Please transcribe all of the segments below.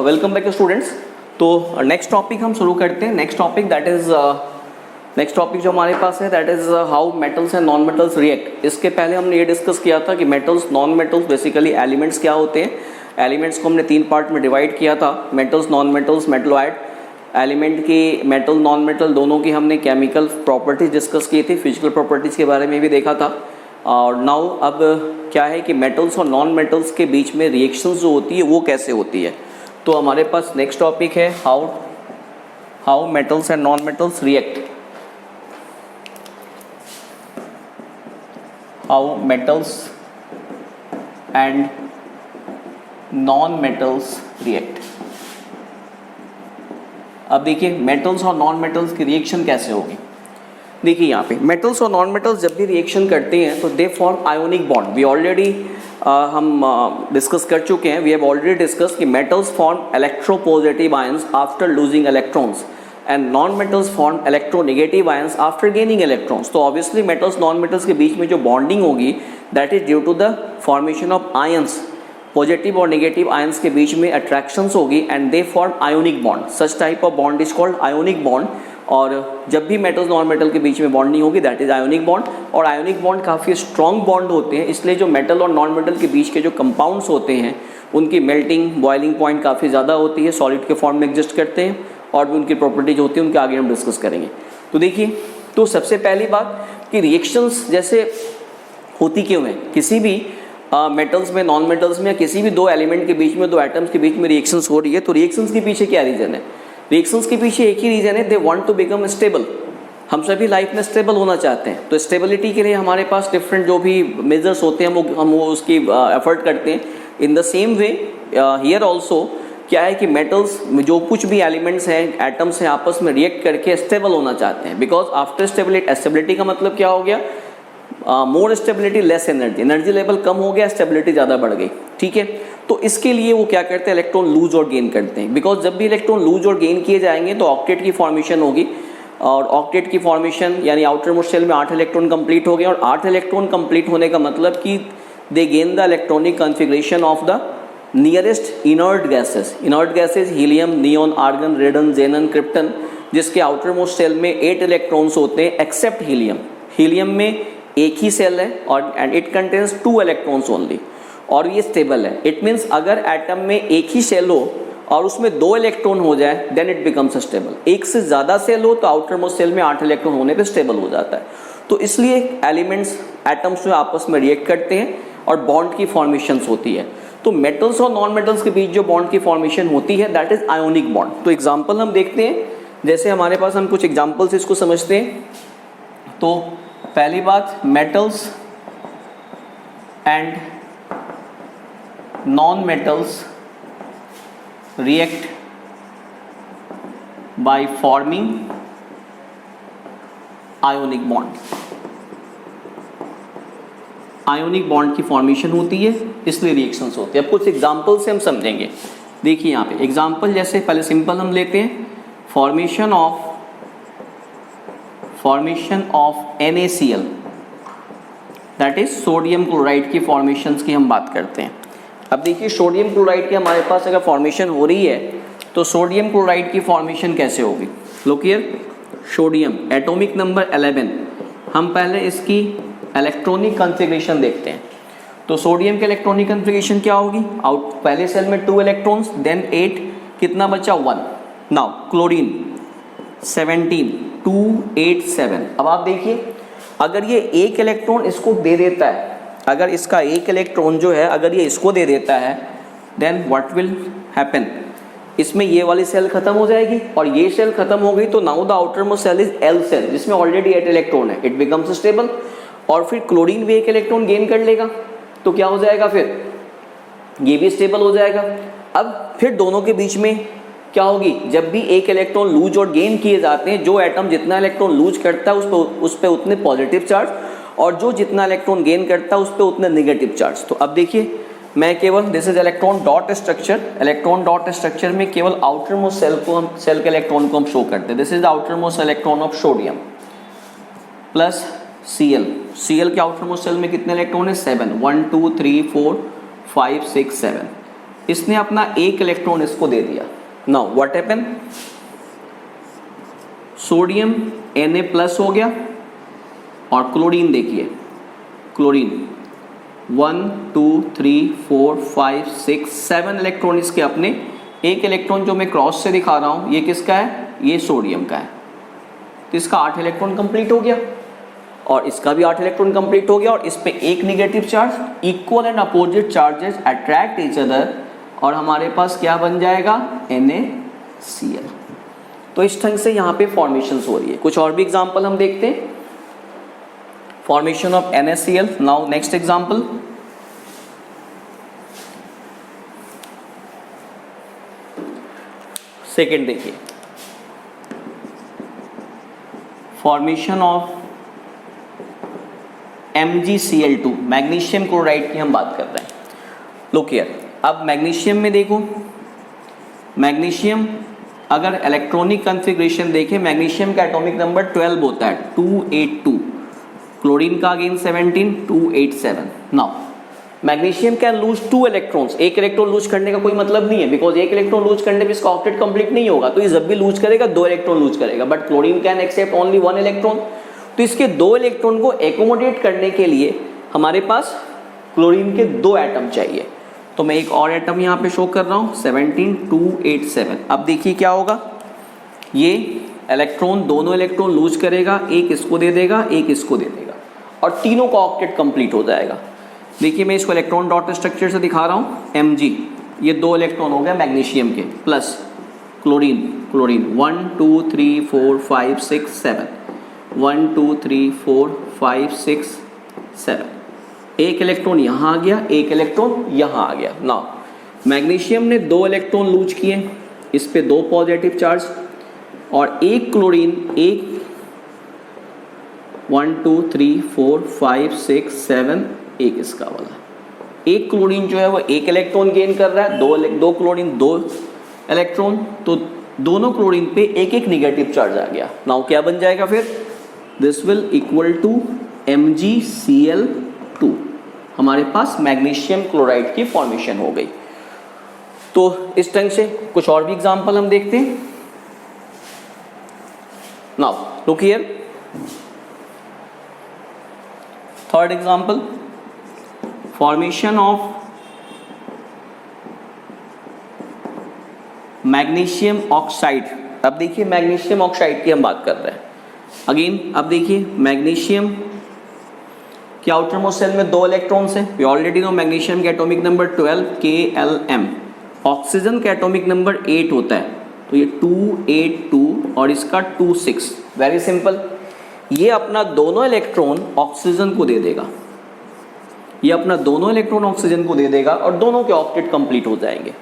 Welcome back students. तो next topic हम शुरू करते हैं। नेक्स्ट टॉपिक जो हमारे पास है that is how metals and non metals react. इसके पहले हमने ये डिस्कस किया था कि metals non metals basically elements क्या होते हैं। एलिमेंट्स को हमने 3 पार्ट में डिवाइड किया था, metals, non metals, metalloid. Element की मेटल नॉन मेटल दोनों की हमने केमिकल प्रॉपर्टीज डिस्कस की थी, फिजिकल प्रॉपर्टीज़ के बारे में भी देखा था। और नाउ अब क्या है कि मेटल्स और नॉन मेटल्स के बीच में रिएक्शंस जो होती है वो कैसे होती है। तो हमारे पास नेक्स्ट टॉपिक है how metals and non metals react. How metals and non metals react. अब देखिए मेटल्स और नॉन मेटल्स की रिएक्शन कैसे होगी। देखिए यहाँ पे मेटल्स और नॉन मेटल्स जब भी रिएक्शन करते हैं तो they form ionic bond. We already हम डिस्कस कर चुके हैं, वी हैव ऑलरेडी डिस्कस कि metals form electropositive ions after losing electrons and non metals form electronegative ions after gaining electrons. तो ऑब्वियसली मेटल्स नॉन मेटल्स के बीच में जो बॉन्डिंग होगी that is due to the formation of ions. Positive और negative ions के बीच में अट्रैक्शंस होगी and they form ionic bond. Such type of bond is called ionic bond. और जब भी मेटल्स नॉन मेटल के बीच में बॉन्डिंग होगी दैट इज आयोनिक बॉन्ड। और आयोनिक बॉन्ड काफ़ी स्ट्रॉन्ग बॉन्ड होते हैं, इसलिए जो मेटल और नॉन मेटल के बीच के जो कंपाउंड्स होते हैं उनकी मेल्टिंग बॉइलिंग पॉइंट काफ़ी ज़्यादा होती है, सॉलिड के फॉर्म में एग्जिस्ट करते हैं और भी उनकी प्रॉपर्टीज होती है, उनके आगे हम डिस्कस करेंगे। तो देखिए, तो सबसे पहली बात कि रिएक्शंस जैसे होती क्यों है किसी भी मेटल्स में, नॉन मेटल्स में, या किसी भी दो एलिमेंट के बीच में, दो एटम्स के बीच में रिएक्शंस हो रही है। तो रिएक्शंस के पीछे क्या रीज़न है? रिएक्शंस के पीछे एक ही रीज़न है, they want to become stable. हम सभी लाइफ में स्टेबल होना चाहते हैं, तो स्टेबिलिटी के लिए हमारे पास डिफरेंट जो भी मेजर्स होते हैं हम वो उसकी एफर्ट करते हैं। In the same way here also क्या है कि मेटल्स में जो कुछ भी एलिमेंट्स हैं, एटम्स हैं, आपस में रिएक्ट करके स्टेबल होना चाहते हैं। बिकॉज आफ्टर स्टेबिलिटी का मतलब क्या हो गया? More stability less energy, energy level कम हो गया, स्टेबिलिटी ज़्यादा बढ़ गई। ठीक है, तो इसके लिए वो क्या करते हैं? इलेक्ट्रॉन लूज और गेन करते हैं। बिकॉज जब भी इलेक्ट्रॉन लूज और गेन किए जाएंगे तो ऑक्टेट की फॉर्मेशन होगी, और ऑक्टेट की फॉर्मेशन यानी आउटर मोस्ट शेल में 8 इलेक्ट्रॉन कंप्लीट हो गए। और 8 इलेक्ट्रॉन कंप्लीट होने का मतलब कि they gain the electronic configuration of the nearest inert gases helium, neon, argon, radon, xenon, krypton, जिसके आउटर मोस्ट शेल में 8 इलेक्ट्रॉन्स होते हैं एक्सेप्ट हीलियम। हीलियम में एक ही सेल है और and it contains 2 electrons only, और ये स्टेबल है। इट मीन्स अगर एटम में एक ही सेल हो और उसमें 2 इलेक्ट्रॉन हो जाए देन इट बिकम्स स्टेबल। एक से ज़्यादा सेल हो तो आउटर मोस्ट सेल में 8 इलेक्ट्रॉन होने पे स्टेबल हो जाता है। तो इसलिए एलिमेंट्स, एटम्स जो आपस में रिएक्ट करते हैं और बॉन्ड की फॉर्मेशंस होती है। तो मेटल्स और नॉन मेटल्स के बीच जो बॉन्ड की फॉर्मेशन होती है दैट इज आयोनिक बॉन्ड। तो एग्जाम्पल हम देखते हैं, जैसे हमारे पास हम कुछ एग्जाम्पल्स इसको समझते हैं। तो पहली बात, metals and non metals react by forming ionic bond. Ionic bond की फॉर्मेशन होती है, इसलिए रिएक्शंस होती है। अब कुछ एग्जाम्पल से हम समझेंगे। देखिए यहाँ पे एग्जाम्पल, जैसे पहले सिंपल हम लेते हैं, formation of NaCl, that is sodium chloride की फॉर्मेशंस की हम बात करते हैं। अब देखिए सोडियम क्लोराइड की हमारे पास अगर फॉर्मेशन हो रही है तो सोडियम क्लोराइड की फॉर्मेशन कैसे होगी? Look here, sodium atomic number 11। हम पहले इसकी इलेक्ट्रॉनिक कॉन्फ़िगरेशन देखते हैं। तो सोडियम की इलेक्ट्रॉनिक कॉन्फ़िगरेशन क्या होगी? पहले सेल में 2 इलेक्ट्रॉन्स, देन 8, कितना बचा? 1। Now chlorine 17, 2, 8, 7। अब आप देखिए, अगर ये एक इलेक्ट्रॉन इसको दे देता है, अगर इसका एक इलेक्ट्रॉन जो है अगर ये इसको दे देता है देन व्हाट विल हैपन? इसमें ये वाली सेल खत्म हो जाएगी और ये सेल खत्म हो गई तो now the outermost shell is L shell, जिसमें ऑलरेडी 8 इलेक्ट्रॉन है, इट बिकम्स स्टेबल। और फिर क्लोरीन भी एक इलेक्ट्रॉन गेन कर लेगा तो क्या हो जाएगा? फिर ये भी स्टेबल हो जाएगा। अब फिर दोनों के बीच में क्या होगी? जब भी एक इलेक्ट्रॉन लूज और गेन किए जाते हैं, जो एटम जितना इलेक्ट्रॉन लूज करता है उस पर उतने पॉजिटिव चार्ज, और जो जितना इलेक्ट्रॉन गेन करता है उस पर उतने नेगेटिव चार्ज। तो अब देखिए, मैं केवल this is electron dot structure, electron dot structure में केवल आउटर मोस्ट सेल के इलेक्ट्रॉन को हम शो करते हैं। This is the outer most electron of sodium plus Cl के आउटर मोस्ट सेल में कितने इलेक्ट्रॉन है? 7, 1, 2, 3, 4, 5, 6, 7। इसने अपना एक इलेक्ट्रॉन इसको दे दिया। Now what happen, sodium Na+ हो गया और क्लोरीन देखिए, क्लोरीन 1 2 3 4 5 6 7 इलेक्ट्रॉन इसके अपने, एक इलेक्ट्रॉन जो मैं क्रॉस से दिखा रहा हूं ये किसका है, ये सोडियम का है, तो इसका 8 इलेक्ट्रॉन कंप्लीट हो गया और इसका भी 8 इलेक्ट्रॉन कंप्लीट हो गया और इस पे एक negative charge, equal and opposite charges attract each other और हमारे पास क्या बन जाएगा, NaCl। तो इस ढंग से यहाँ पे फॉर्मेशन हो रही है। कुछ और भी एग्जांपल हम देखते हैं, formation of NaCl। Now next example, second देखिए, formation of MgCl2, magnesium chloride की हम बात कर रहे हैं। लुक हियर, अब मैग्नीशियम में देखो, मैग्नीशियम अगर इलेक्ट्रॉनिक कॉन्फ़िगरेशन देखें, मैग्नीशियम का एटॉमिक नंबर 12 होता है, 282, क्लोरीन का again 17, 287। Now magnesium can lose 2 electrons, एक इलेक्ट्रॉन लूज करने का कोई मतलब नहीं है, बिकॉज एक इलेक्ट्रॉन लूज करने पे इसका ऑक्टेट कंप्लीट नहीं होगा, तो ये जब भी लूज करेगा 2 इलेक्ट्रॉन लूज करेगा, but chlorine can accept only 1 electron. तो इसके 2 इलेक्ट्रॉन को एकोमोडेट करने के लिए हमारे पास क्लोरीन के 2 एटम चाहिए, तो मैं एक और एटम यहाँ पे शो कर रहा हूँ, 17 287। अब देखिए क्या होगा, ये इलेक्ट्रॉन दोनों इलेक्ट्रॉन लूज करेगा, एक इसको दे देगा, एक इसको दे देगा और तीनों का ऑक्टेट कंप्लीट हो जाएगा। देखिए मैं इसको इलेक्ट्रॉन डॉट स्ट्रक्चर से दिखा रहा हूँ, Mg, ये 2 इलेक्ट्रॉन हो गए मैग्नीशियम के, प्लस क्लोरीन, क्लोरीन 1 2 3 4 5 6 7, 1 2 3 4 5 6 7, एक इलेक्ट्रॉन यहाँ आ गया, एक इलेक्ट्रॉन यहाँ आ गया। नाउ मैग्नीशियम ने 2 इलेक्ट्रॉन लूज किए, इस पे 2 पॉजिटिव चार्ज और एक क्लोरीन, एक 1 2 3 4 5 6 7, एक इसका वाला, एक क्लोरीन जो है वो एक इलेक्ट्रॉन गेन कर रहा है, दो क्लोरीन 2 इलेक्ट्रॉन, तो दोनों क्लोरीन पे एक एक निगेटिव चार्ज आ गया। नाउ क्या बन जाएगा फिर, this will equal to MgCl2, हमारे पास मैग्नीशियम क्लोराइड की फॉर्मेशन हो गई। तो इस ढंग से कुछ और भी एग्जांपल हम देखते हैं। Now look here, third example, formation of magnesium oxide. अब देखिए मैग्नीशियम ऑक्साइड की हम बात कर रहे हैं अगेन। अब देखिए मैग्नीशियम के आउटर मोस्ट सेल में 2 इलेक्ट्रॉन्स हैं, वी ऑलरेडी नो मैग्नीशियम के एटॉमिक नंबर 12 KLm, ऑक्सीजन का एटॉमिक नंबर 8 होता है, तो ये 282 और इसका 26। वेरी सिंपल, ये अपना दोनों इलेक्ट्रॉन ऑक्सीजन को दे देगा, ये अपना दोनों इलेक्ट्रॉन ऑक्सीजन को दे देगा और दोनों के ऑक्टेट कंप्लीट हो जाएंगे।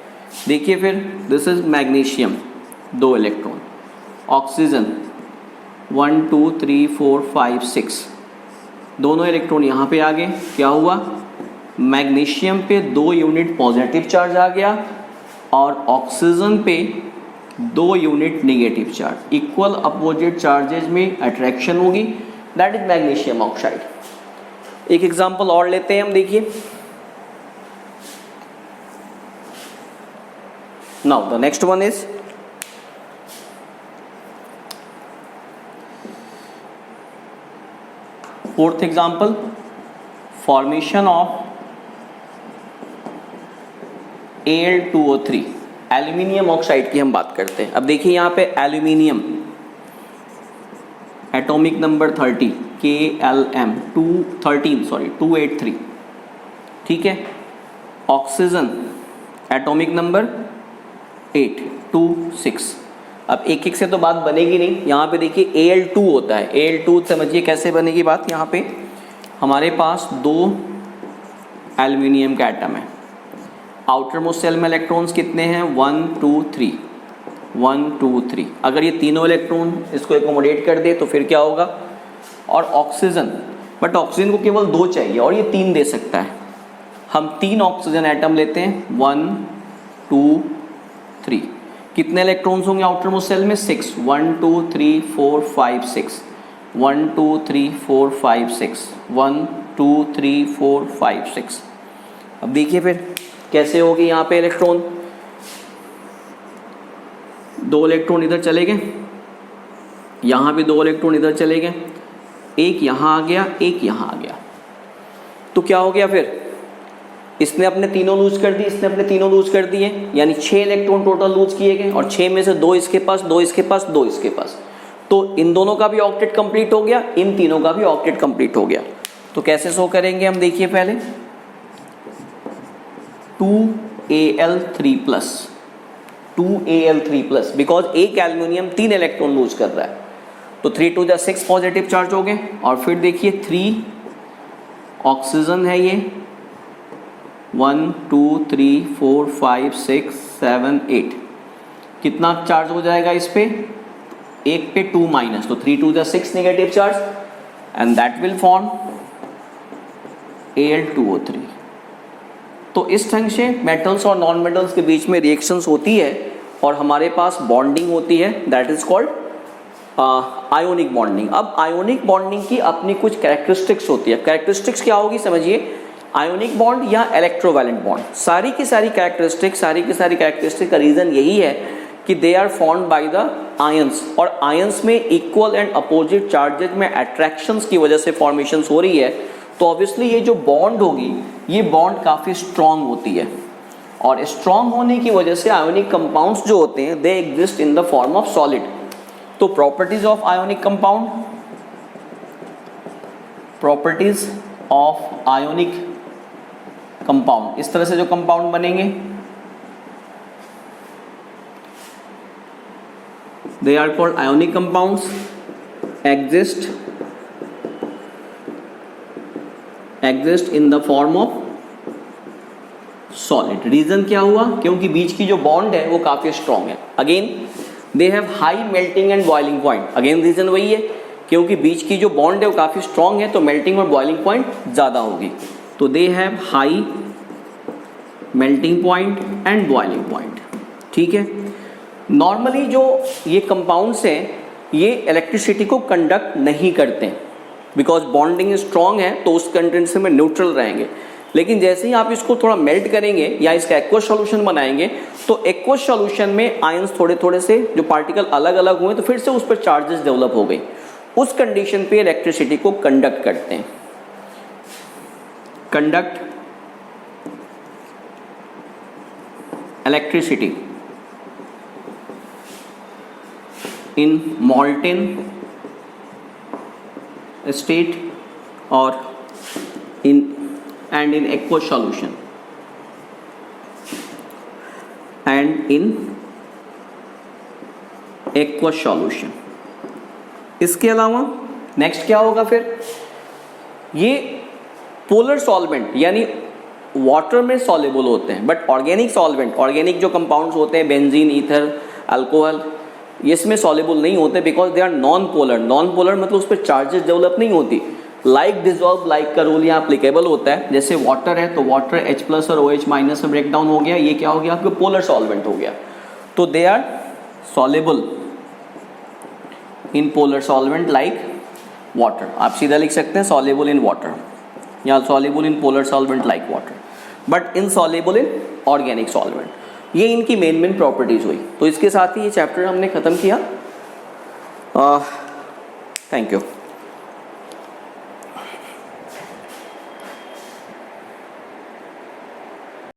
देखिए फिर, this is magnesium 2 electron, oxygen 1 2 3 4 5 6, दोनों इलेक्ट्रॉन यहाँ पे आ गए। क्या हुआ, मैग्नीशियम पे 2 यूनिट पॉजिटिव चार्ज आ गया और ऑक्सीजन पे 2 unit negative charge, equal opposite charges में अट्रैक्शन होगी, दैट इज मैग्नीशियम ऑक्साइड। एक एग्जांपल और लेते हैं हम, देखिए now the next one is fourth example, formation of Al2O3, aluminium oxide की हम बात करते हैं। अब देखिए यहाँ पे एल्यूमिनियम एटॉमिक नंबर 30 KLm 283, ठीक है। Oxygen atomic number 826। अब एक एक से तो बात बनेगी नहीं, यहाँ पे देखिए Al2 होता है, Al2 समझिए कैसे बनेगी बात। यहाँ पे हमारे पास 2 एल्यूमिनियम का एटम है, आउटर मोस्ट सेल में इलेक्ट्रॉन्स कितने हैं, 1 2 3, 1 2 3। अगर ये तीनों इलेक्ट्रॉन इसको एकोमोडेट कर दे तो फिर क्या होगा, और ऑक्सीजन, बट ऑक्सीजन को केवल 2 चाहिए और ये 3 दे सकता है। हम 3 ऑक्सीजन एटम लेते हैं, 1 2 3, कितने इलेक्ट्रॉन्स होंगे आउटर मोस्ट सेल में, 6, 1 2 3 4 5 6, 1 2 3 4 5 6, 1 2 3 4 5 6। अब देखिए फिर कैसे होगी यहाँ पे इलेक्ट्रॉन, 2 इलेक्ट्रॉन इधर चले गए, यहाँ भी 2 इलेक्ट्रॉन इधर चले गए, एक यहाँ आ गया, एक यहाँ आ गया। तो क्या हो गया फिर, इसने अपने तीनों लूज कर दिए, इसने अपने तीनों लूज कर दिए, यानी 6 इलेक्ट्रॉन टोटल लूज किए गए और 6 में से 2 इसके पास, 2 इसके पास, 2 इसके पास। तो इन दोनों का भी ऑक्टेट कंप्लीट हो गया, इन तीनों का भी ऑक्टेट कंप्लीट हो गया। तो कैसे शो करेंगे हम, देखिए पहले 2Al3+, 2Al3+, बिकॉज एक एल्यूमिनियम 3 इलेक्ट्रॉन लूज कर रहा है, तो 3 to 6 पॉजिटिव चार्ज हो गए। और फिर देखिए 3 ऑक्सीजन है ये, 1 2 3 4 5 6 7 8, कितना चार्ज हो जाएगा इस पे, एक पे 2 माइनस, तो 3 to 6 negative charge, and that will form Al2O3। तो इस ढंग से मेटल्स और नॉन मेटल्स के बीच में रिएक्शंस होती है और हमारे पास बॉन्डिंग होती है, that is called ionic bonding. अब आयोनिक बॉन्डिंग की अपनी कुछ कैरेक्टरिस्टिक्स होती है। कैरेक्टरिस्टिक्स क्या होगी समझिए, आयोनिक बॉन्ड या इलेक्ट्रोवैलेंट बॉन्ड, सारी की सारी कैरेक्टरिस्टिक का रीज़न यही है कि they are formed by the ions, और आयंस में इक्वल एंड अपोजिट चार्जेज में अट्रैक्शंस की वजह से फॉर्मेशंस हो रही है। तो ऑब्वियसली ये जो बॉन्ड होगी, ये बॉन्ड काफ़ी स्ट्रॉन्ग होती है, और स्ट्रॉन्ग होने की वजह से आयोनिक कंपाउंड्स जो होते हैं they exist in the form of solid. तो properties of ionic compound, properties of ionic compound, इस तरह से जो कंपाउंड बनेंगे they are called ionic compounds, exist in the form of solid. Reason क्या हुआ, क्योंकि बीच की जो बॉन्ड है वो काफी स्ट्रॉन्ग है। Again they have high melting and boiling point, again reason वही है, क्योंकि बीच की जो बॉन्ड है वो काफी स्ट्रॉन्ग है, तो मेल्टिंग और बॉइलिंग पॉइंट ज्यादा होगी। तो दे have high melting point and boiling point, ठीक है। नॉर्मली जो ये कंपाउंड्स हैं ये इलेक्ट्रिसिटी को कंडक्ट नहीं करते, बिकॉज बॉन्डिंग स्ट्रॉन्ग है, तो उस कंटेंट में न्यूट्रल रहेंगे। लेकिन जैसे ही आप इसको थोड़ा मेल्ट करेंगे या इसका एक्वस सॉल्यूशन बनाएंगे, तो एक्वस सॉल्यूशन में आयंस थोड़े थोड़े से जो पार्टिकल अलग अलग हुए, तो फिर से उस पर चार्जेस डेवलप हो गई, उस कंडीशन पे इलेक्ट्रिसिटी को कंडक्ट करते हैं। Conduct electricity in molten state or in aqueous solution and in aqueous solution। इसके अलावा नेक्स्ट क्या होगा फिर, ये पोलर सॉल्वेंट यानी वाटर में सॉल्युबल होते हैं, बट ऑर्गेनिक सॉल्वेंट, ऑर्गेनिक जो कंपाउंड्स होते हैं बेंजीन, ईथर, अल्कोहल, ये इसमें सॉल्युबल नहीं होते because they are non polar. Non polar मतलब उस पर चार्जेस डेवलप नहीं होती। लाइक डिजॉल्व लाइक का रूल यहाँ अप्लीकेबल होता है। जैसे वाटर है तो वाटर H+ और OH- में ब्रेक डाउन हो गया, ये क्या हो गया आपको पोलर सॉल्वेंट हो गया। तो they are soluble in polar solvent like water, आप सीधा लिख सकते हैं सॉल्युबल इन वाटर या soluble in polar solvent like water, but insoluble in organic solvent. ये इनकी मेन प्रॉपर्टीज हुई। तो इसके साथ ही ये चैप्टर हमने ख़त्म किया। Thank you.